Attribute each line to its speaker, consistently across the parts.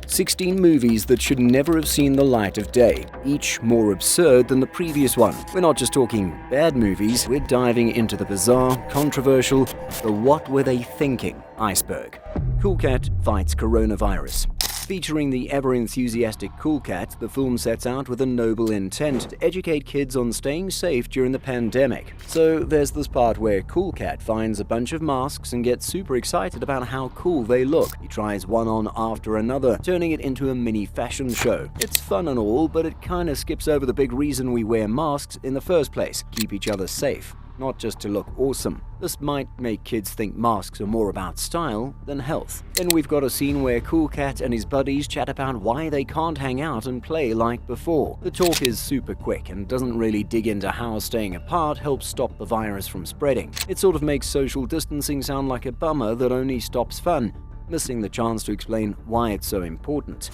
Speaker 1: 16 movies that should never have seen the light of day, each more absurd than the previous one. We're not just talking bad movies, we're diving into the bizarre, controversial, the what were they thinking iceberg. Cool Cat fights coronavirus. Featuring the ever-enthusiastic Cool Cat, the film sets out with a noble intent to educate kids on staying safe during the pandemic. So there's this part where Cool Cat finds a bunch of masks and gets super excited about how cool they look. He tries one on after another, turning it into a mini fashion show. It's fun and all, but it kinda skips over the big reason we wear masks in the first place: keep each other safe, not just to look awesome. This might make kids think masks are more about style than health. Then we've got a scene where Cool Cat and his buddies chat about why they can't hang out and play like before. The talk is super quick and doesn't really dig into how staying apart helps stop the virus from spreading. It sort of makes social distancing sound like a bummer that only stops fun, missing the chance to explain why it's so important.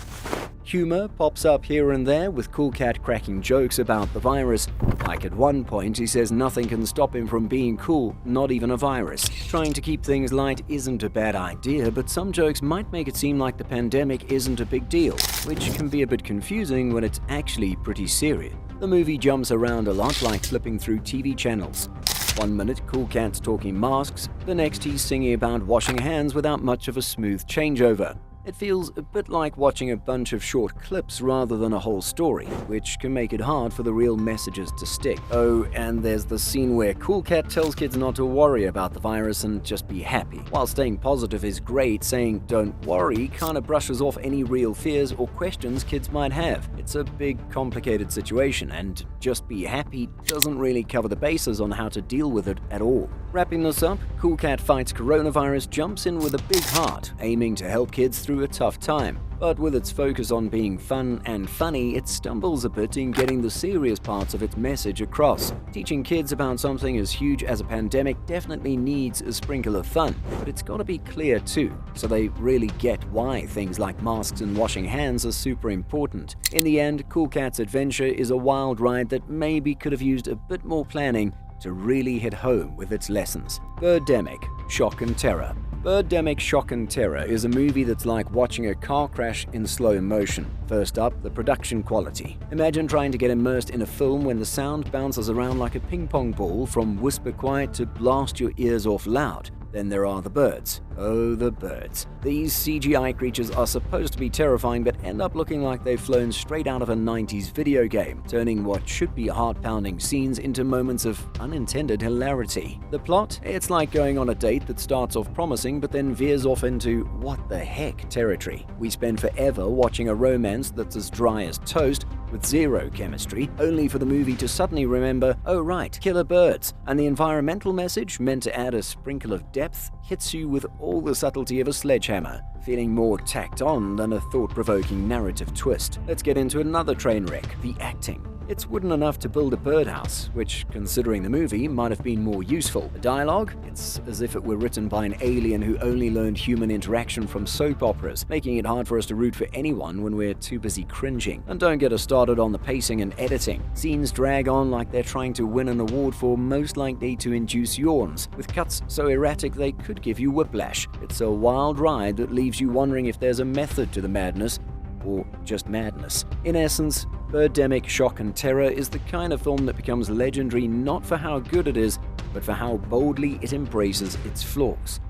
Speaker 1: Humor pops up here and there, with Cool Cat cracking jokes about the virus. Like at one point, he says nothing can stop him from being cool, not even a virus. Trying to keep things light isn't a bad idea, but some jokes might make it seem like the pandemic isn't a big deal, which can be a bit confusing when it's actually pretty serious. The movie jumps around a lot, like flipping through TV channels. One minute, Cool Cat's talking masks, the next he's singing about washing hands without much of a smooth changeover. It feels a bit like watching a bunch of short clips rather than a whole story, which can make it hard for the real messages to stick. Oh, and there's the scene where Cool Cat tells kids not to worry about the virus and just be happy. While staying positive is great, saying don't worry kinda brushes off any real fears or questions kids might have. It's a big, complicated situation, and just be happy doesn't really cover the bases on how to deal with it at all. Wrapping this up, Cool Cat Fights Coronavirus jumps in with a big heart, aiming to help kids through a tough time. But with its focus on being fun and funny, it stumbles a bit in getting the serious parts of its message across. Teaching kids about something as huge as a pandemic definitely needs a sprinkle of fun, but it's gotta be clear too, so they really get why things like masks and washing hands are super important. In the end, Cool Cat's adventure is a wild ride that maybe could have used a bit more planning to really hit home with its lessons. Birdemic, Shock and Terror. Birdemic Shock and Terror is a movie that's like watching a car crash in slow motion. First up, the production quality. Imagine trying to get immersed in a film when the sound bounces around like a ping pong ball from whisper quiet to blast your ears off loud. Then there are the birds. Oh, the birds. These CGI creatures are supposed to be terrifying but end up looking like they've flown straight out of a 90s video game, turning what should be heart-pounding scenes into moments of unintended hilarity. The plot? It's like going on a date that starts off promising but then veers off into what the heck territory. We spend forever watching a romance that's as dry as toast, with zero chemistry, only for the movie to suddenly remember, oh right, killer birds, and the environmental message, meant to add a sprinkle of depth, hits you with all the subtlety of a sledgehammer, feeling more tacked on than a thought-provoking narrative twist. Let's get into another train wreck, the acting. It's wooden enough to build a birdhouse, which, considering the movie, might have been more useful. The dialogue? It's as if it were written by an alien who only learned human interaction from soap operas, making it hard for us to root for anyone when we're too busy cringing. And don't get us started on the pacing and editing. Scenes drag on like they're trying to win an award for most likely to induce yawns, with cuts so erratic they could give you whiplash. It's a wild ride that leaves you wondering if there's a method to the madness, or just madness. In essence, Birdemic Shock and Terror is the kind of film that becomes legendary not for how good it is, but for how boldly it embraces its flaws.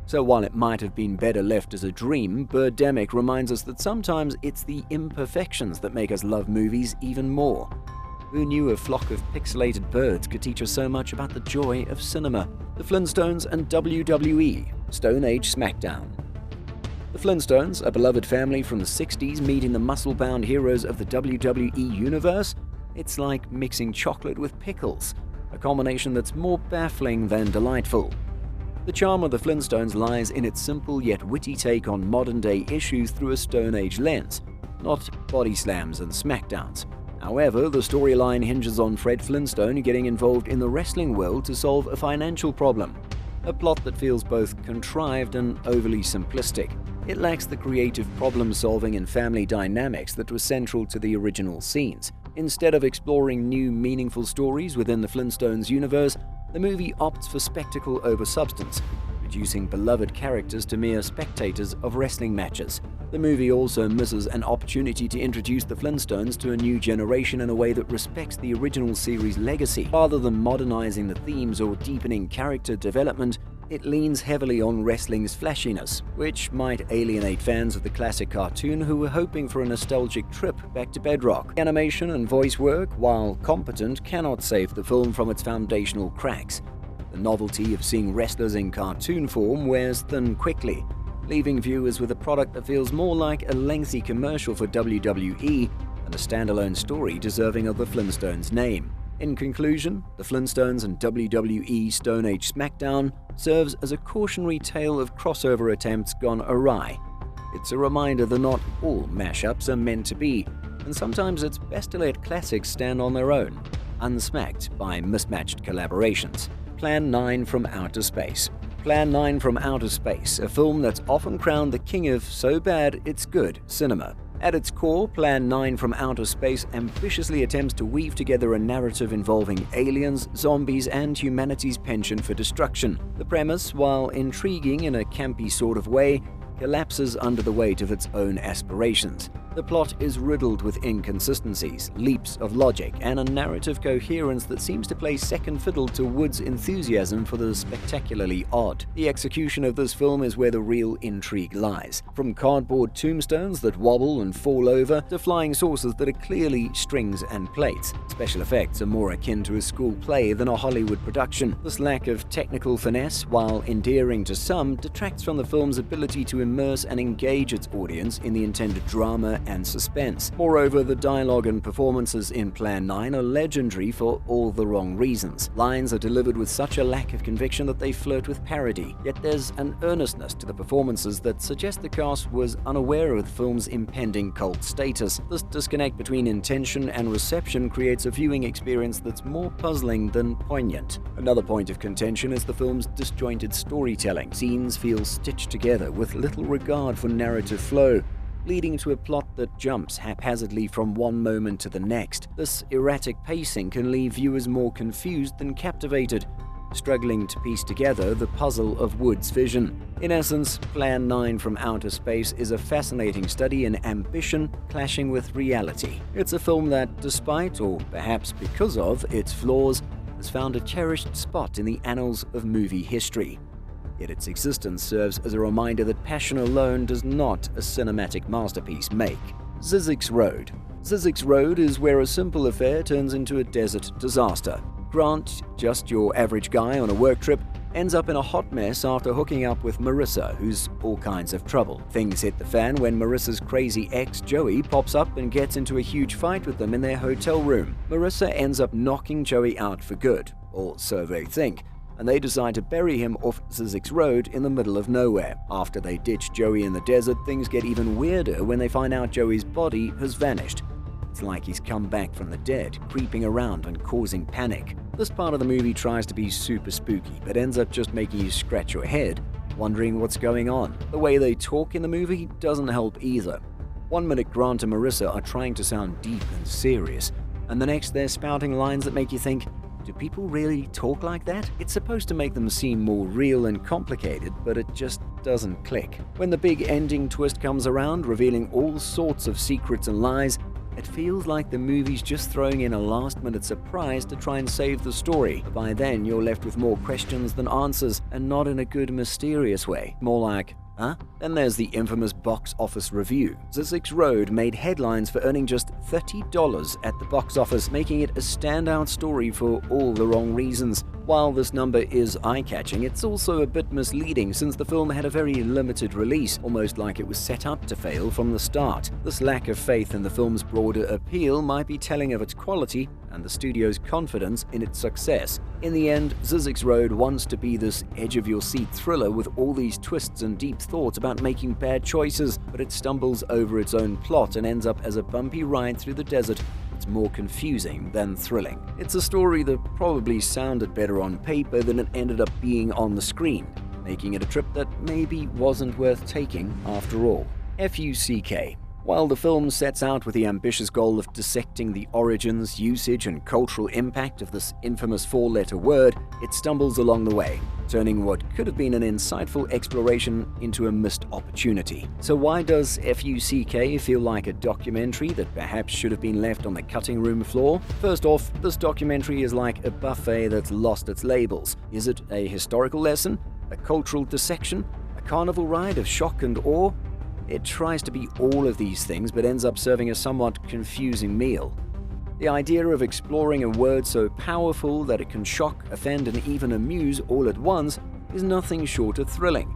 Speaker 1: So while it might have been better left as a dream, Birdemic reminds us that sometimes it's the imperfections that make us love movies even more. Who knew a flock of pixelated birds could teach us so much about the joy of cinema? The Flintstones and WWE, Stone Age Smackdown. The Flintstones, a beloved family from the 60s meeting the muscle-bound heroes of the WWE universe? It's like mixing chocolate with pickles, a combination that's more baffling than delightful. The charm of the Flintstones lies in its simple yet witty take on modern-day issues through a Stone Age lens, not body slams and smackdowns. However, the storyline hinges on Fred Flintstone getting involved in the wrestling world to solve a financial problem, a plot that feels both contrived and overly simplistic. It lacks the creative problem-solving and family dynamics that were central to the original scenes. Instead of exploring new, meaningful stories within the Flintstones universe, the movie opts for spectacle over substance, reducing beloved characters to mere spectators of wrestling matches. The movie also misses an opportunity to introduce the Flintstones to a new generation in a way that respects the original series' legacy. Rather than modernizing the themes or deepening character development, it leans heavily on wrestling's flashiness, which might alienate fans of the classic cartoon who were hoping for a nostalgic trip back to bedrock. Animation and voice work, while competent, cannot save the film from its foundational cracks. The novelty of seeing wrestlers in cartoon form wears thin quickly, leaving viewers with a product that feels more like a lengthy commercial for WWE than a standalone story deserving of the Flintstones name. In conclusion, the Flintstones and WWE Stone Age SmackDown serves as a cautionary tale of crossover attempts gone awry. It's a reminder that not all mashups are meant to be, and sometimes it's best to let classics stand on their own, unsmacked by mismatched collaborations. Plan 9 from Outer Space. Plan 9 from Outer Space, a film that's often crowned the king of so bad it's good cinema. At its core, Plan 9 from Outer Space ambitiously attempts to weave together a narrative involving aliens, zombies, and humanity's penchant for destruction. The premise, while intriguing in a campy sort of way, collapses under the weight of its own aspirations. The plot is riddled with inconsistencies, leaps of logic, and a narrative coherence that seems to play second fiddle to Wood's enthusiasm for the spectacularly odd. The execution of this film is where the real intrigue lies. From cardboard tombstones that wobble and fall over, to flying saucers that are clearly strings and plates. Special effects are more akin to a school play than a Hollywood production. This lack of technical finesse, while endearing to some, detracts from the film's ability to immerse and engage its audience in the intended drama and suspense. Moreover, the dialogue and performances in Plan 9 are legendary for all the wrong reasons. Lines are delivered with such a lack of conviction that they flirt with parody, yet there's an earnestness to the performances that suggests the cast was unaware of the film's impending cult status. This disconnect between intention and reception creates a viewing experience that's more puzzling than poignant. Another point of contention is the film's disjointed storytelling. Scenes feel stitched together with little regard for narrative flow, leading to a plot that jumps haphazardly from one moment to the next. This erratic pacing can leave viewers more confused than captivated, struggling to piece together the puzzle of Wood's vision. In essence, Plan 9 from Outer Space is a fascinating study in ambition clashing with reality. It's a film that, despite, or perhaps because of, its flaws, has found a cherished spot in the annals of movie history. Yet its existence serves as a reminder that passion alone does not a cinematic masterpiece make. Zyzzyx Road. Zyzzyx Road is where a simple affair turns into a desert disaster. Grant, just your average guy on a work trip, ends up in a hot mess after hooking up with Marissa, who's all kinds of trouble. Things hit the fan when Marissa's crazy ex, Joey, pops up and gets into a huge fight with them in their hotel room. Marissa ends up knocking Joey out for good, or so they think, and they decide to bury him off Zyzzyx Road in the middle of nowhere. After they ditch Joey in the desert, things get even weirder when they find out Joey's body has vanished. It's like he's come back from the dead, creeping around and causing panic. This part of the movie tries to be super spooky, but ends up just making you scratch your head, wondering what's going on. The way they talk in the movie doesn't help either. 1 minute Grant and Marissa are trying to sound deep and serious, and the next they're spouting lines that make you think, do people really talk like that? It's supposed to make them seem more real and complicated, but it just doesn't click. When the big ending twist comes around, revealing all sorts of secrets and lies, it feels like the movie's just throwing in a last-minute surprise to try and save the story. But by then, you're left with more questions than answers, and not in a good, mysterious way. More like, huh? Then there's the infamous box office review. Zyzzyx Road made headlines for earning just $30 at the box office, making it a standout story for all the wrong reasons. While this number is eye-catching, it's also a bit misleading since the film had a very limited release, almost like it was set up to fail from the start. This lack of faith in the film's broader appeal might be telling of its quality and the studio's confidence in its success. In the end, Zyzzyx Road wants to be this edge-of-your-seat thriller with all these twists and deep thoughts about making bad choices, but it stumbles over its own plot and ends up as a bumpy ride through the desert. It's more confusing than thrilling. It's a story that probably sounded better on paper than it ended up being on the screen, making it a trip that maybe wasn't worth taking after all. FUCK. While the film sets out with the ambitious goal of dissecting the origins, usage, and cultural impact of this infamous four-letter word, it stumbles along the way, turning what could have been an insightful exploration into a missed opportunity. So why does FUCK feel like a documentary that perhaps should have been left on the cutting room floor? First off, this documentary is like a buffet that's lost its labels. Is it a historical lesson? A cultural dissection? A carnival ride of shock and awe? It tries to be all of these things, but ends up serving a somewhat confusing meal. The idea of exploring a word so powerful that it can shock, offend, and even amuse all at once is nothing short of thrilling.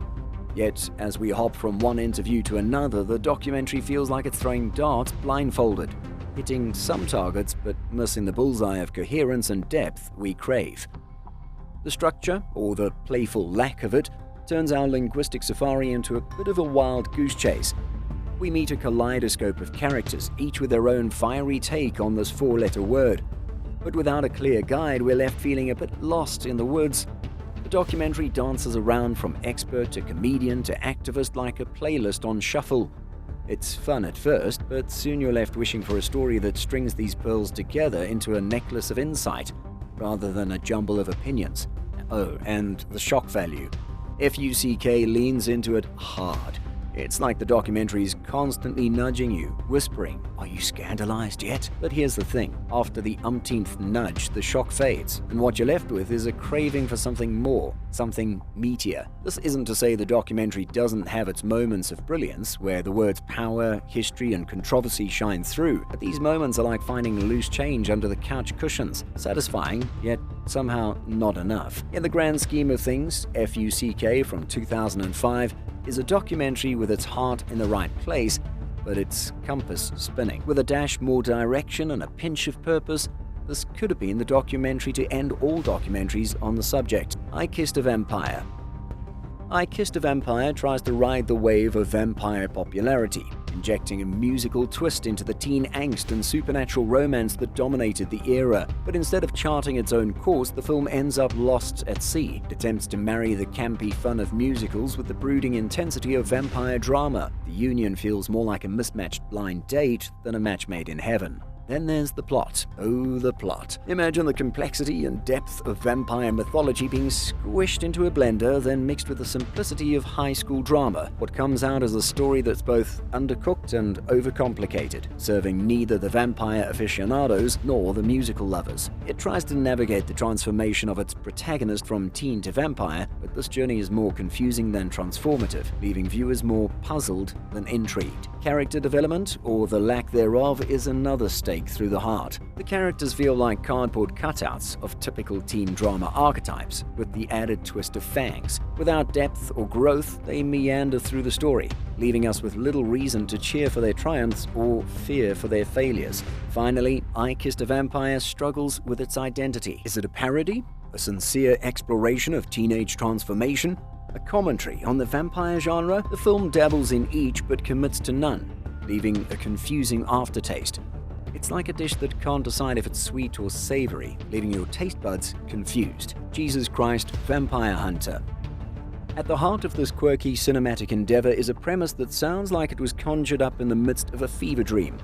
Speaker 1: Yet, as we hop from one interview to another, the documentary feels like it's throwing darts blindfolded, hitting some targets but missing the bullseye of coherence and depth we crave. The structure, or the playful lack of it, turns our linguistic safari into a bit of a wild goose chase. We meet a kaleidoscope of characters, each with their own fiery take on this four-letter word. But without a clear guide, we're left feeling a bit lost in the woods. The documentary dances around from expert to comedian to activist like a playlist on shuffle. It's fun at first, but soon you're left wishing for a story that strings these pearls together into a necklace of insight, rather than a jumble of opinions. Oh, and the shock value. FUCK leans into it hard. It's like the documentary is constantly nudging you, whispering, "Are you scandalized yet?" But here's the thing, after the umpteenth nudge, the shock fades, and what you're left with is a craving for something more, something meatier. This isn't to say the documentary doesn't have its moments of brilliance, where the words power, history, and controversy shine through, but these moments are like finding loose change under the couch cushions, satisfying, yet somehow not enough. In the grand scheme of things, FUCK from 2005 is a documentary with its heart in the right place, but its compass spinning. With a dash more direction and a pinch of purpose, this could have been the documentary to end all documentaries on the subject. I Kissed a Vampire. I Kissed a Vampire tries to ride the wave of vampire popularity, injecting a musical twist into the teen angst and supernatural romance that dominated the era. But instead of charting its own course, the film ends up lost at sea. It attempts to marry the campy fun of musicals with the brooding intensity of vampire drama. The union feels more like a mismatched blind date than a match made in heaven. Then there's the plot. Oh, the plot. Imagine the complexity and depth of vampire mythology being squished into a blender, then mixed with the simplicity of high school drama. What comes out is a story that's both undercooked and overcomplicated, serving neither the vampire aficionados nor the musical lovers. It tries to navigate the transformation of its protagonist from teen to vampire, but this journey is more confusing than transformative, leaving viewers more puzzled than intrigued. Character development, or the lack thereof, is another stake through the heart. The characters feel like cardboard cutouts of typical teen drama archetypes, with the added twist of fangs. Without depth or growth, they meander through the story, leaving us with little reason to cheer for their triumphs or fear for their failures. Finally, I Kissed a Vampire struggles with its identity. Is it a parody? A sincere exploration of teenage transformation? A commentary on the vampire genre? The film dabbles in each but commits to none, leaving a confusing aftertaste. It's like a dish that can't decide if it's sweet or savory, leaving your taste buds confused. Jesus Christ, Vampire Hunter. At the heart of this quirky cinematic endeavor is a premise that sounds like it was conjured up in the midst of a fever dream.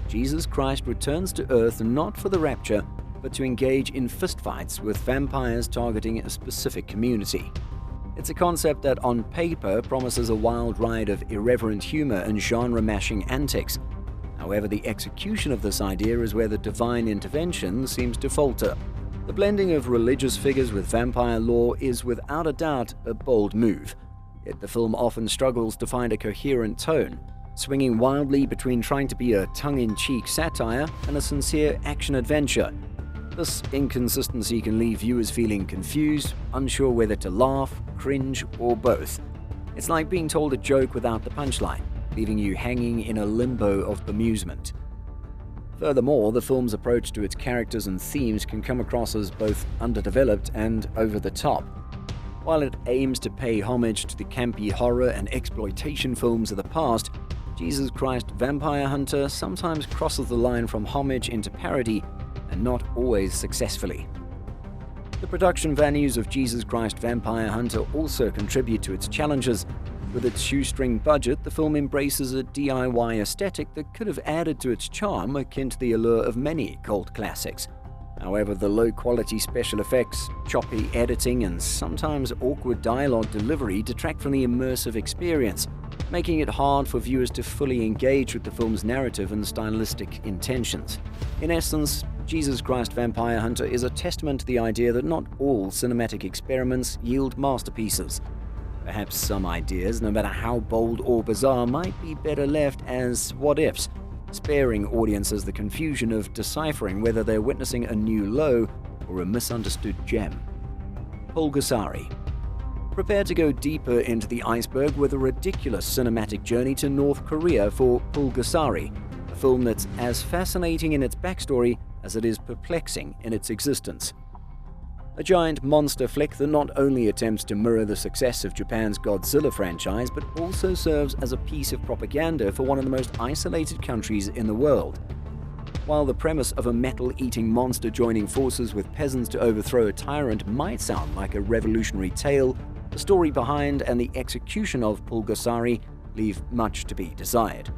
Speaker 1: Jesus Christ returns to Earth not for the rapture, but to engage in fistfights with vampires targeting a specific community. It's a concept that on paper promises a wild ride of irreverent humor and genre-mashing antics. However, the execution of this idea is where the divine intervention seems to falter. The blending of religious figures with vampire lore is without a doubt a bold move. Yet the film often struggles to find a coherent tone, swinging wildly between trying to be a tongue-in-cheek satire and a sincere action-adventure. This inconsistency can leave viewers feeling confused, unsure whether to laugh, cringe, or both. It's like being told a joke without the punchline, leaving you hanging in a limbo of bemusement. Furthermore, the film's approach to its characters and themes can come across as both underdeveloped and over-the-top. While it aims to pay homage to the campy horror and exploitation films of the past, Jesus Christ Vampire Hunter sometimes crosses the line from homage into parody, and not always successfully. The production values of Jesus Christ Vampire Hunter also contribute to its challenges. With its shoestring budget, the film embraces a DIY aesthetic that could have added to its charm, akin to the allure of many cult classics. However, the low-quality special effects, choppy editing, and sometimes awkward dialogue delivery detract from the immersive experience, making it hard for viewers to fully engage with the film's narrative and stylistic intentions. In essence, Jesus Christ Vampire Hunter is a testament to the idea that not all cinematic experiments yield masterpieces. Perhaps some ideas, no matter how bold or bizarre, might be better left as what-ifs, sparing audiences the confusion of deciphering whether they're witnessing a new low or a misunderstood gem. Pulgasari. Prepare to go deeper into the iceberg with a ridiculous cinematic journey to North Korea for Pulgasari, a film that's as fascinating in its backstory as it is perplexing in its existence. A giant monster flick that not only attempts to mirror the success of Japan's Godzilla franchise, but also serves as a piece of propaganda for one of the most isolated countries in the world. While the premise of a metal-eating monster joining forces with peasants to overthrow a tyrant might sound like a revolutionary tale, the story behind and the execution of Pulgasari leave much to be desired.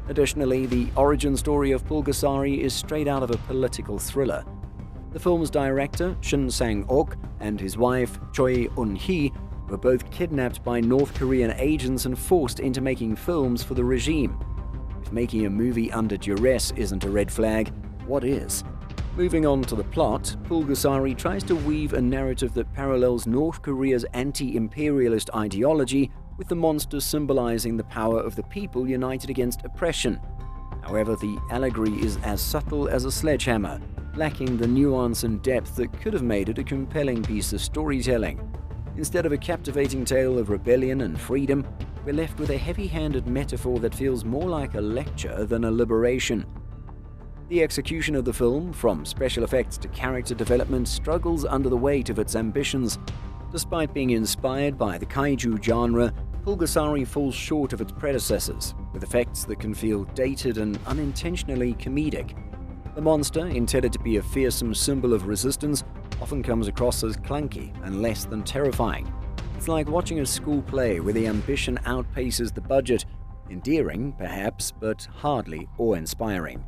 Speaker 1: Additionally, the origin story of Pulgasari is straight out of a political thriller. The film's director, Shin Sang-ok, and his wife, Choi Eun-hee, were both kidnapped by North Korean agents and forced into making films for the regime. If making a movie under duress isn't a red flag, what is? Moving on to the plot, Pulgasari tries to weave a narrative that parallels North Korea's anti-imperialist ideology, with the monster symbolizing the power of the people united against oppression. However, the allegory is as subtle as a sledgehammer, lacking the nuance and depth that could have made it a compelling piece of storytelling. Instead of a captivating tale of rebellion and freedom, we're left with a heavy-handed metaphor that feels more like a lecture than a liberation. The execution of the film, from special effects to character development, struggles under the weight of its ambitions. Despite being inspired by the kaiju genre, Pulgasari falls short of its predecessors, with effects that can feel dated and unintentionally comedic. The monster, intended to be a fearsome symbol of resistance, often comes across as clunky and less than terrifying. It's like watching a school play where the ambition outpaces the budget, endearing, perhaps, but hardly awe-inspiring.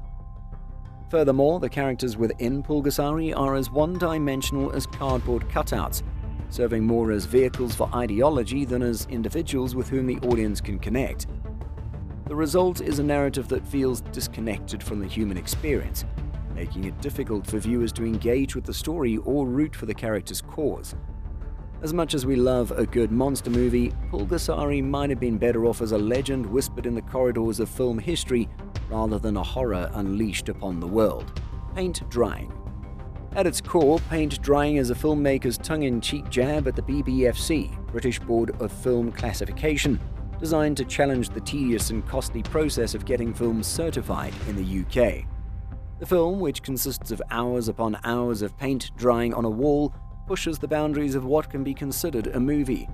Speaker 1: Furthermore, the characters within Pulgasari are as one-dimensional as cardboard cutouts, serving more as vehicles for ideology than as individuals with whom the audience can connect. The result is a narrative that feels disconnected from the human experience, making it difficult for viewers to engage with the story or root for the character's cause. As much as we love a good monster movie, Pulgasari might have been better off as a legend whispered in the corridors of film history rather than a horror unleashed upon the world. Paint drying. At its core, paint drying is a filmmaker's tongue-in-cheek jab at the BBFC, British Board of Film Classification, designed to challenge the tedious and costly process of getting films certified in the UK. The film, which consists of hours upon hours of paint drying on a wall, pushes the boundaries of what can be considered a movie.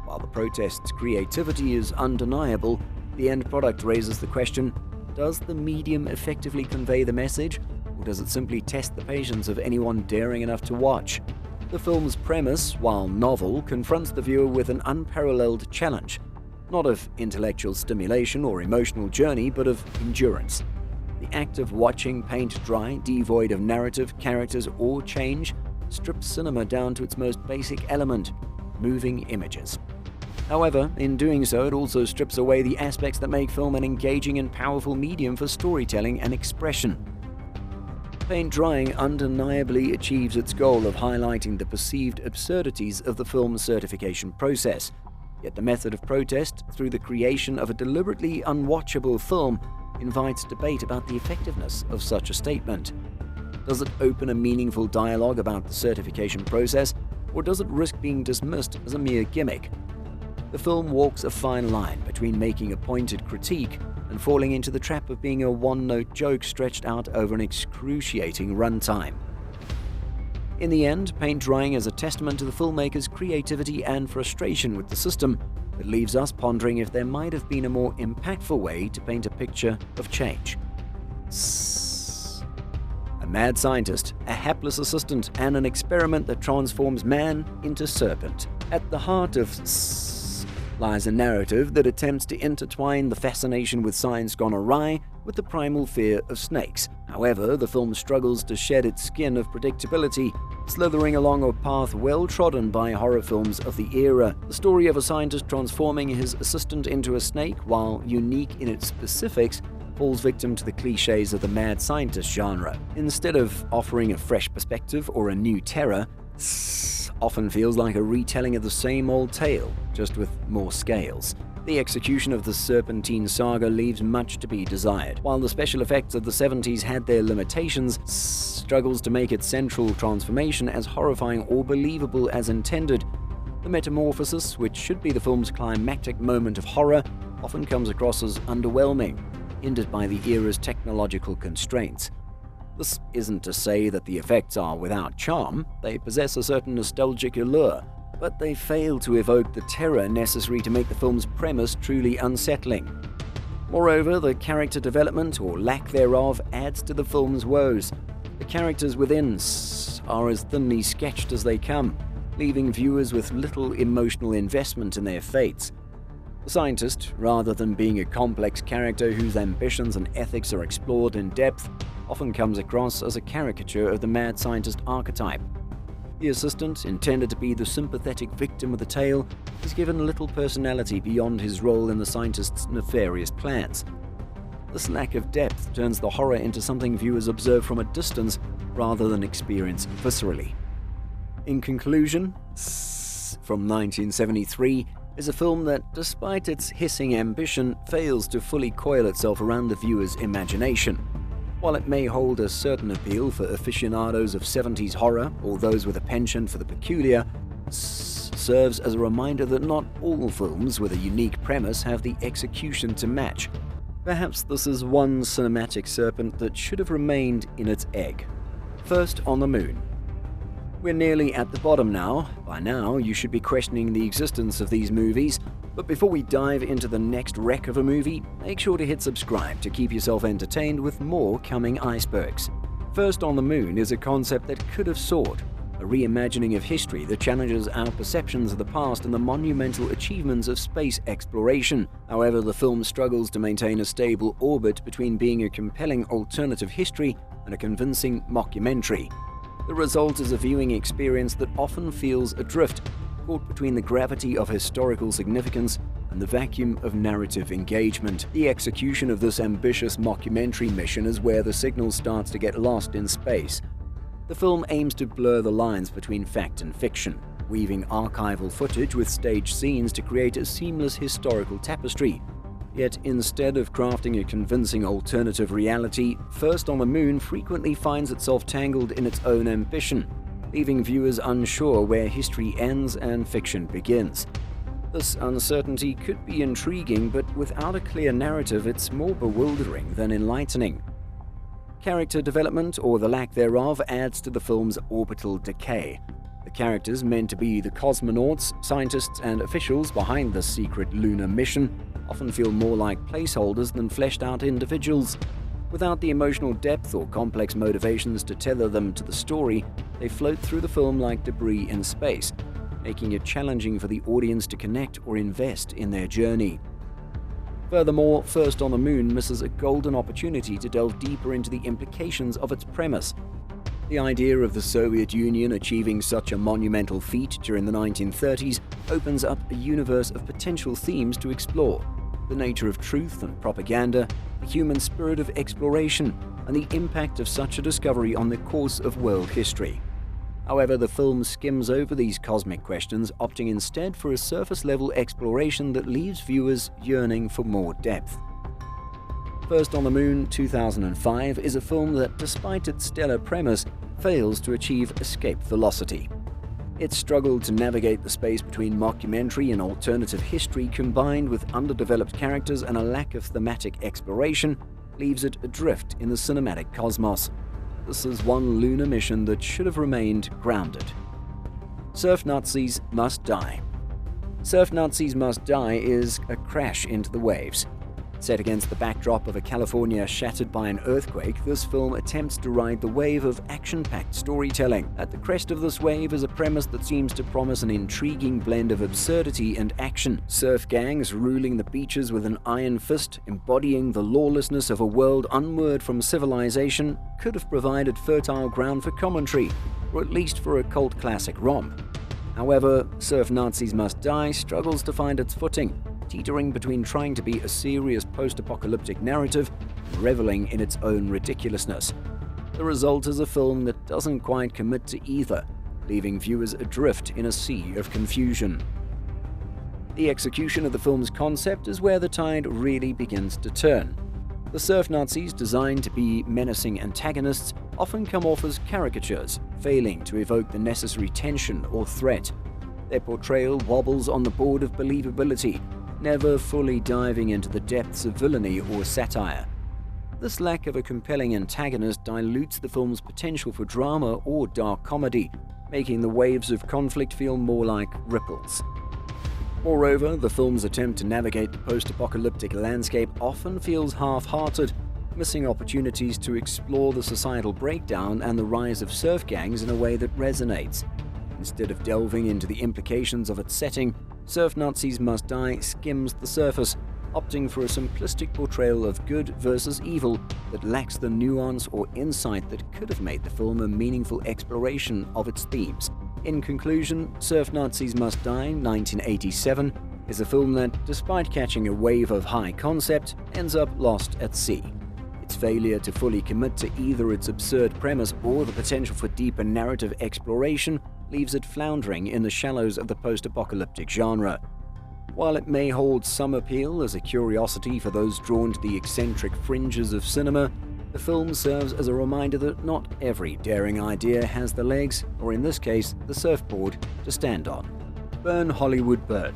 Speaker 1: While the protest's creativity is undeniable, the end product raises the question, does the medium effectively convey the message, or does it simply test the patience of anyone daring enough to watch? The film's premise, while novel, confronts the viewer with an unparalleled challenge, not of intellectual stimulation or emotional journey, but of endurance. The act of watching paint dry, devoid of narrative, characters, or change, strips cinema down to its most basic element, moving images. However, in doing so, it also strips away the aspects that make film an engaging and powerful medium for storytelling and expression. Paint drying undeniably achieves its goal of highlighting the perceived absurdities of the film's certification process. Yet the method of protest, through the creation of a deliberately unwatchable film, invites debate about the effectiveness of such a statement. Does it open a meaningful dialogue about the certification process, or does it risk being dismissed as a mere gimmick? The film walks a fine line between making a pointed critique and falling into the trap of being a one-note joke stretched out over an excruciating runtime. In the end, paint drying is a testament to the filmmaker's creativity and frustration with the system that leaves us pondering if there might have been a more impactful way to paint a picture of change. A mad scientist, a hapless assistant, and an experiment that transforms man into serpent. At the heart of lies a narrative that attempts to intertwine the fascination with science gone awry with the primal fear of snakes. However, the film struggles to shed its skin of predictability, slithering along a path well trodden by horror films of the era. The story of a scientist transforming his assistant into a snake, while unique in its specifics, falls victim to the cliches of the mad scientist genre. Instead of offering a fresh perspective or a new terror, often feels like a retelling of the same old tale, just with more scales. The execution of the Serpentine saga leaves much to be desired. While the special effects of the 70s had their limitations, struggles to make its central transformation as horrifying or believable as intended. The metamorphosis, which should be the film's climactic moment of horror, often comes across as underwhelming, hindered by the era's technological constraints. This isn't to say that the effects are without charm. They possess a certain nostalgic allure, but they fail to evoke the terror necessary to make the film's premise truly unsettling. Moreover, the character development, or lack thereof, adds to the film's woes. The characters within are as thinly sketched as they come, leaving viewers with little emotional investment in their fates. The scientist, rather than being a complex character whose ambitions and ethics are explored in depth, often comes across as a caricature of the mad scientist archetype. The assistant, intended to be the sympathetic victim of the tale, is given little personality beyond his role in the scientist's nefarious plans. This lack of depth turns the horror into something viewers observe from a distance rather than experience viscerally. In conclusion, from 1973 is a film that, despite its hissing ambition, fails to fully coil itself around the viewer's imagination. While it may hold a certain appeal for aficionados of 70s horror or those with a penchant for the peculiar, serves as a reminder that not all films with a unique premise have the execution to match. Perhaps this is one cinematic serpent that should have remained in its egg. First on the Moon. We're nearly at the bottom now. By now, you should be questioning the existence of these movies. But before we dive into the next wreck of a movie, make sure to hit subscribe to keep yourself entertained with more coming icebergs. First on the Moon is a concept that could have soared, a reimagining of history that challenges our perceptions of the past and the monumental achievements of space exploration. However, the film struggles to maintain a stable orbit between being a compelling alternative history and a convincing mockumentary. The result is a viewing experience that often feels adrift, caught between the gravity of historical significance and the vacuum of narrative engagement. The execution of this ambitious mockumentary mission is where the signal starts to get lost in space. The film aims to blur the lines between fact and fiction, weaving archival footage with staged scenes to create a seamless historical tapestry. Yet instead of crafting a convincing alternative reality, First on the Moon frequently finds itself tangled in its own ambition, leaving viewers unsure where history ends and fiction begins. This uncertainty could be intriguing, but without a clear narrative, it's more bewildering than enlightening. Character development, or the lack thereof, adds to the film's orbital decay. The characters meant to be the cosmonauts, scientists, and officials behind the secret lunar mission often feel more like placeholders than fleshed-out individuals. Without the emotional depth or complex motivations to tether them to the story, they float through the film like debris in space, making it challenging for the audience to connect or invest in their journey. Furthermore, First on the Moon misses a golden opportunity to delve deeper into the implications of its premise. The idea of the Soviet Union achieving such a monumental feat during the 1930s opens up a universe of potential themes to explore: the nature of truth and propaganda, the human spirit of exploration, and the impact of such a discovery on the course of world history. However, the film skims over these cosmic questions, opting instead for a surface-level exploration that leaves viewers yearning for more depth. First on the Moon 2005 is a film that, despite its stellar premise, fails to achieve escape velocity. Its struggle to navigate the space between mockumentary and alternative history, combined with underdeveloped characters and a lack of thematic exploration, leaves it adrift in the cinematic cosmos. This is one lunar mission that should have remained grounded. Surf Nazis Must Die. Surf Nazis Must Die is a crash into the waves. Set against the backdrop of a California shattered by an earthquake, this film attempts to ride the wave of action-packed storytelling. At the crest of this wave is a premise that seems to promise an intriguing blend of absurdity and action. Surf gangs ruling the beaches with an iron fist, embodying the lawlessness of a world unmoored from civilization, could have provided fertile ground for commentary, or at least for a cult classic romp. However, Surf Nazis Must Die struggles to find its footing, teetering between trying to be a serious post-apocalyptic narrative and reveling in its own ridiculousness. The result is a film that doesn't quite commit to either, leaving viewers adrift in a sea of confusion. The execution of the film's concept is where the tide really begins to turn. The surf Nazis, designed to be menacing antagonists, often come off as caricatures, failing to evoke the necessary tension or threat. Their portrayal wobbles on the board of believability, never fully diving into the depths of villainy or satire. This lack of a compelling antagonist dilutes the film's potential for drama or dark comedy, making the waves of conflict feel more like ripples. Moreover, the film's attempt to navigate the post-apocalyptic landscape often feels half-hearted, missing opportunities to explore the societal breakdown and the rise of surf gangs in a way that resonates. Instead of delving into the implications of its setting, Surf Nazis Must Die skims the surface, opting for a simplistic portrayal of good versus evil that lacks the nuance or insight that could have made the film a meaningful exploration of its themes. In conclusion, Surf Nazis Must Die, 1987, is a film that, despite catching a wave of high concept, ends up lost at sea. Its failure to fully commit to either its absurd premise or the potential for deeper narrative exploration leaves it floundering in the shallows of the post-apocalyptic genre. While it may hold some appeal as a curiosity for those drawn to the eccentric fringes of cinema, the film serves as a reminder that not every daring idea has the legs, or in this case, the surfboard, to stand on. Burn Hollywood Burn.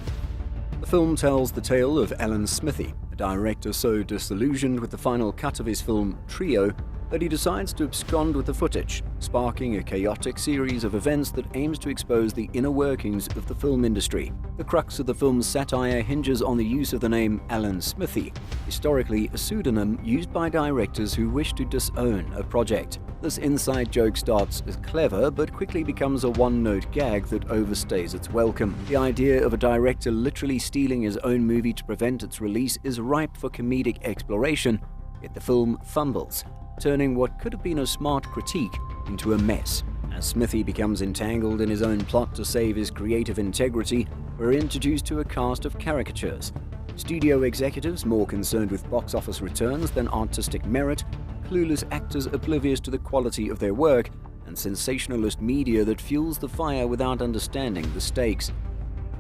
Speaker 1: The film tells the tale of Alan Smithee, a director so disillusioned with the final cut of his film Trio that he decides to abscond with the footage, sparking a chaotic series of events that aims to expose the inner workings of the film industry. The crux of the film's satire hinges on the use of the name Alan Smithee, historically a pseudonym used by directors who wish to disown a project. This inside joke starts as clever, but quickly becomes a one-note gag that overstays its welcome. The idea of a director literally stealing his own movie to prevent its release is ripe for comedic exploration, yet the film fumbles, turning what could have been a smart critique into a mess. As Smithee becomes entangled in his own plot to save his creative integrity, we're introduced to a cast of caricatures. Studio executives more concerned with box office returns than artistic merit, clueless actors oblivious to the quality of their work, and sensationalist media that fuels the fire without understanding the stakes.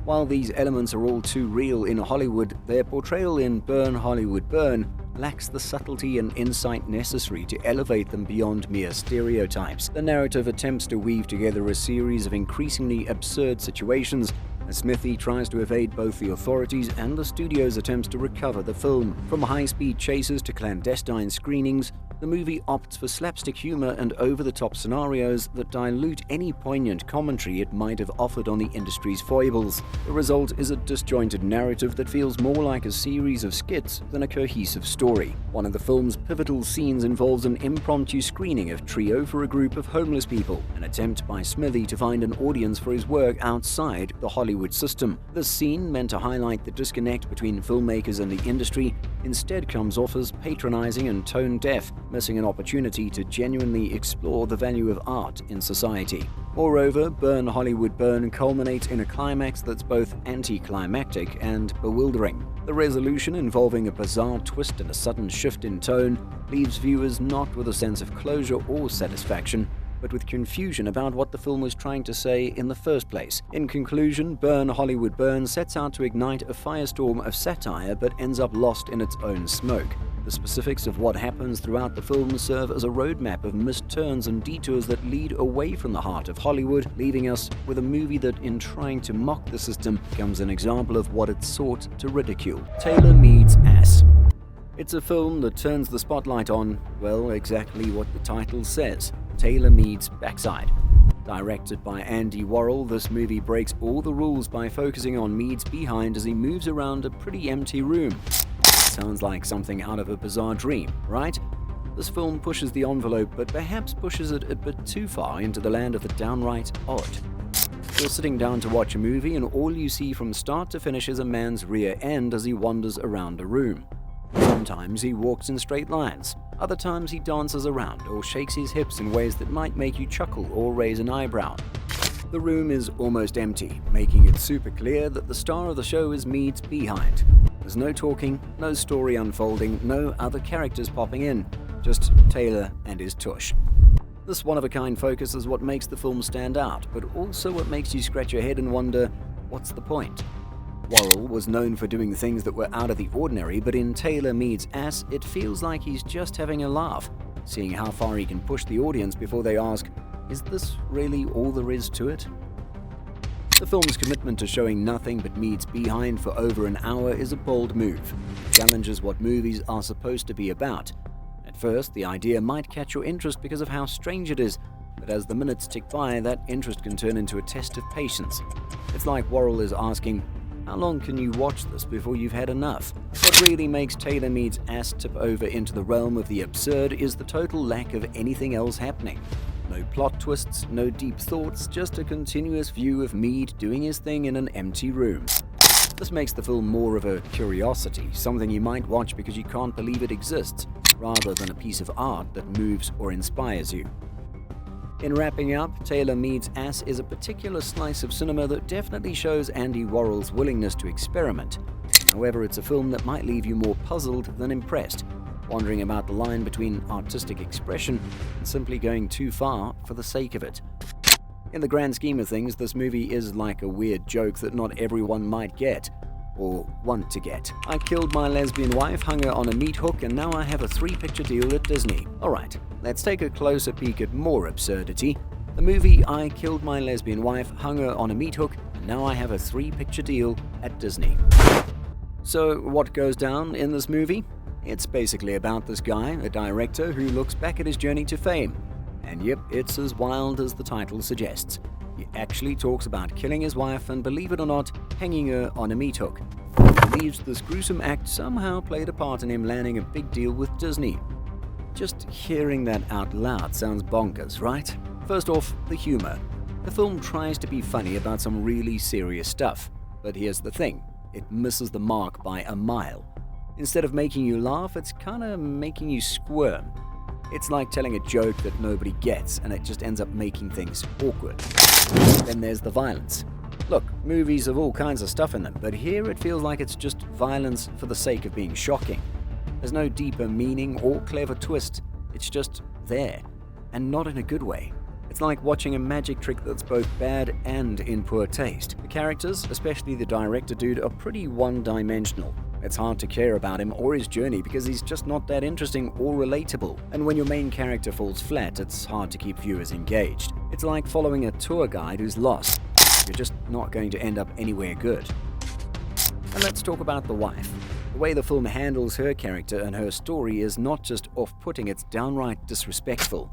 Speaker 1: While these elements are all too real in Hollywood, their portrayal in Burn Hollywood Burn lacks the subtlety and insight necessary to elevate them beyond mere stereotypes. The narrative attempts to weave together a series of increasingly absurd situations as Smithee tries to evade both the authorities and the studio's attempts to recover the film. From high-speed chases to clandestine screenings, the movie opts for slapstick humor and over-the-top scenarios that dilute any poignant commentary it might have offered on the industry's foibles. The result is a disjointed narrative that feels more like a series of skits than a cohesive story. One of the film's pivotal scenes involves an impromptu screening of Trio for a group of homeless people, an attempt by Smithee to find an audience for his work outside the Hollywood system. This scene, meant to highlight the disconnect between filmmakers and the industry, instead comes off as patronizing and tone-deaf, missing an opportunity to genuinely explore the value of art in society. Moreover, Burn Hollywood Burn culminates in a climax that's both anticlimactic and bewildering. The resolution, involving a bizarre twist and a sudden shift in tone, leaves viewers not with a sense of closure or satisfaction, but with confusion about what the film was trying to say in the first place. In conclusion, Burn Hollywood Burn sets out to ignite a firestorm of satire but ends up lost in its own smoke. The specifics of what happens throughout the film serve as a roadmap of missed turns and detours that lead away from the heart of Hollywood, leaving us with a movie that, in trying to mock the system, becomes an example of what it sought to ridicule. Taylor Mead's Ass. It's a film that turns the spotlight on, well, exactly what the title says: Taylor Mead's backside. Directed by Andy Worrell, this movie breaks all the rules by focusing on Mead's behind as he moves around a pretty empty room. sounds like something out of a bizarre dream, right? This film pushes the envelope, but perhaps pushes it a bit too far into the land of the downright odd. You're sitting down to watch a movie and all you see from start to finish is a man's rear end as he wanders around a room. Sometimes he walks in straight lines, other times he dances around or shakes his hips in ways that might make you chuckle or raise an eyebrow. The room is almost empty, making it super clear that the star of the show is Mead's behind. There's no talking, no story unfolding, no other characters popping in, just Taylor and his tush. This one-of-a-kind focus is what makes the film stand out, but also what makes you scratch your head and wonder, what's the point? Worrell was known for doing things that were out of the ordinary, but in Taylor Mead's Ass, it feels like he's just having a laugh, seeing how far he can push the audience before they ask, is this really all there is to it? The film's commitment to showing nothing but Mead's behind for over an hour is a bold move. It challenges what movies are supposed to be about. At first, the idea might catch your interest because of how strange it is, but as the minutes tick by, that interest can turn into a test of patience. It's like Worrell is asking, how long can you watch this before you've had enough? What really makes Taylor Mead's Ass tip over into the realm of the absurd is the total lack of anything else happening. No plot twists, no deep thoughts, just a continuous view of Mead doing his thing in an empty room. This makes the film more of a curiosity, something you might watch because you can't believe it exists, rather than a piece of art that moves or inspires you. In wrapping up, Taylor Mead's Ass is a particular slice of cinema that definitely shows Andy Worrell's willingness to experiment. However, it's a film that might leave you more puzzled than impressed, wondering about the line between artistic expression and simply going too far for the sake of it. In the grand scheme of things, this movie is like a weird joke that not everyone might get, or want to get. I killed my lesbian wife, hung her on a meat hook, and now I have a 3-picture deal at Disney. Alright, let's take a closer peek at more absurdity. The movie I killed my lesbian wife, hung her on a meat hook, and now I have a 3-picture deal at Disney. So what goes down in this movie? It's basically about this guy, a director, who looks back at his journey to fame. And yep, it's as wild as the title suggests. He actually talks about killing his wife and, believe it or not, hanging her on a meat hook. He believes this gruesome act somehow played a part in him landing a big deal with Disney. Just hearing that out loud sounds bonkers, right? First off, the humor. The film tries to be funny about some really serious stuff. But here's the thing, it misses the mark by a mile. Instead of making you laugh, it's kinda making you squirm. It's like telling a joke that nobody gets, and it just ends up making things awkward. Then there's the violence. Look, movies have all kinds of stuff in them, but here it feels like it's just violence for the sake of being shocking. There's no deeper meaning or clever twist, it's just there, and not in a good way. It's like watching a magic trick that's both bad and in poor taste. The characters, especially the director dude, are pretty one-dimensional. It's hard to care about him or his journey because he's just not that interesting or relatable. And when your main character falls flat, it's hard to keep viewers engaged. It's like following a tour guide who's lost. You're just not going to end up anywhere good. And let's talk about the wife. The way the film handles her character and her story is not just off-putting, it's downright disrespectful.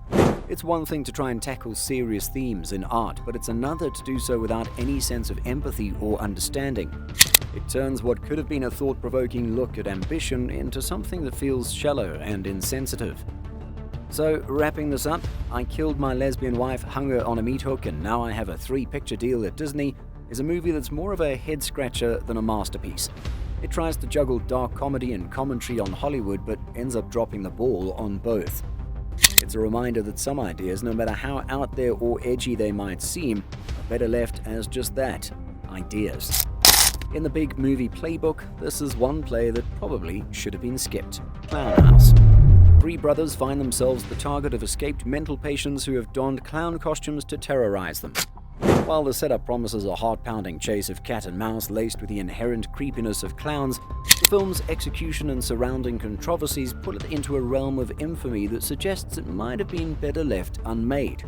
Speaker 1: It's one thing to try and tackle serious themes in art, but it's another to do so without any sense of empathy or understanding. It turns what could have been a thought-provoking look at ambition into something that feels shallow and insensitive. So, wrapping this up, I killed my lesbian wife, hung her on a meat hook, and now I have a 3-picture deal at Disney is a movie that's more of a head-scratcher than a masterpiece. It tries to juggle dark comedy and commentary on Hollywood, but ends up dropping the ball on both. It's a reminder that some ideas, no matter how out there or edgy they might seem, are better left as just that, ideas. In the big movie playbook, this is one play that probably should have been skipped. Clownhouse. 3 brothers find themselves the target of escaped mental patients who have donned clown costumes to terrorize them. While the setup promises a heart-pounding chase of cat and mouse laced with the inherent creepiness of clowns, the film's execution and surrounding controversies put it into a realm of infamy that suggests it might have been better left unmade.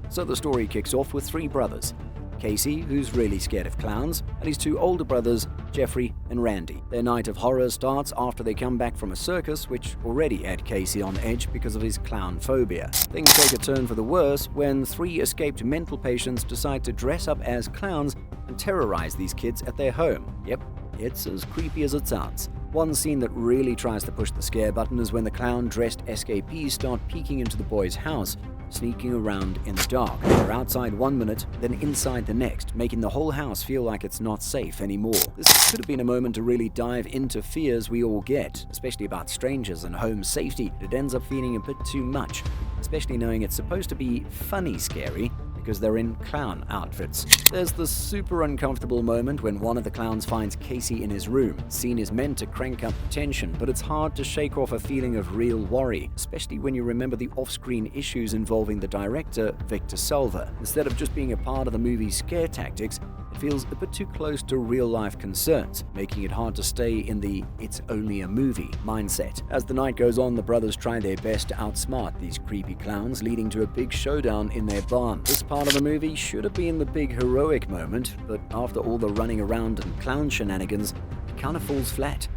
Speaker 1: So the story kicks off with 3 brothers. Casey, who's really scared of clowns, and his 2 older brothers, Jeffrey and Randy. Their night of horror starts after they come back from a circus, which already had Casey on edge because of his clown phobia. Things take a turn for the worse when 3 escaped mental patients decide to dress up as clowns and terrorize these kids at their home. Yep, it's as creepy as it sounds. One scene that really tries to push the scare button is when the clown-dressed escapees start peeking into the boy's house, sneaking around in the dark. They're outside 1 minute, then inside the next, making the whole house feel like it's not safe anymore. This could have been a moment to really dive into fears we all get, especially about strangers and home safety. It ends up feeling a bit too much, especially knowing it's supposed to be funny scary because they're in clown outfits. There's the super uncomfortable moment when one of the clowns finds Casey in his room. Scene is meant to crank up the tension, but it's hard to shake off a feeling of real worry, especially when you remember the off-screen issues involving the director, Victor Salva. Instead of just being a part of the movie's scare tactics, it feels a bit too close to real-life concerns, making it hard to stay in the "it's only a movie" mindset. As the night goes on, the brothers try their best to outsmart these creepy clowns, leading to a big showdown in their barn. This part of the movie should have been the big heroic moment, but after all the running around and clown shenanigans, it kind of falls flat.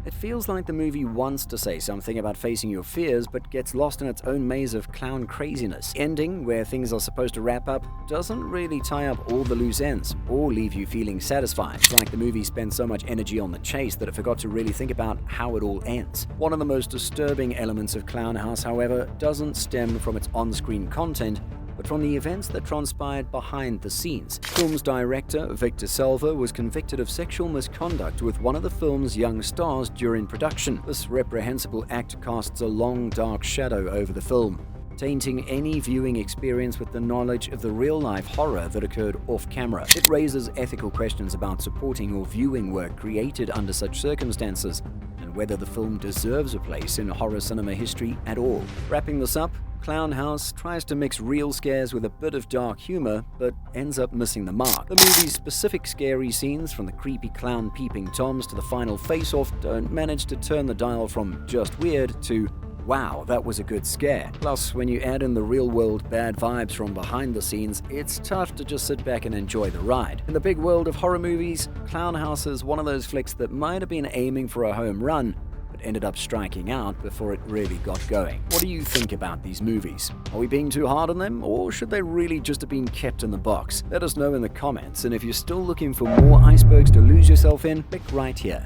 Speaker 1: It feels like the movie wants to say something about facing your fears, but gets lost in its own maze of clown craziness. The ending, where things are supposed to wrap up, doesn't really tie up all the loose ends, or leave you feeling satisfied. It's like the movie spent so much energy on the chase that it forgot to really think about how it all ends. One of the most disturbing elements of Clownhouse, however, doesn't stem from its on-screen content, but from the events that transpired behind the scenes. The film's director, Victor Salva, was convicted of sexual misconduct with one of the film's young stars during production. This reprehensible act casts a long, dark shadow over the film, tainting any viewing experience with the knowledge of the real-life horror that occurred off-camera. It raises ethical questions about supporting or viewing work created under such circumstances, and whether the film deserves a place in horror cinema history at all. Wrapping this up, Clownhouse tries to mix real scares with a bit of dark humor, but ends up missing the mark. The movie's specific scary scenes, from the creepy clown peeping toms to the final face-off, don't manage to turn the dial from just weird to wow, that was a good scare. Plus, when you add in the real-world bad vibes from behind the scenes, it's tough to just sit back and enjoy the ride. In the big world of horror movies, Clownhouse is one of those flicks that might have been aiming for a home run, but ended up striking out before it really got going. What do you think about these movies? Are we being too hard on them, or should they really just have been kept in the box? Let us know in the comments, and if you're still looking for more icebergs to lose yourself in, click right here.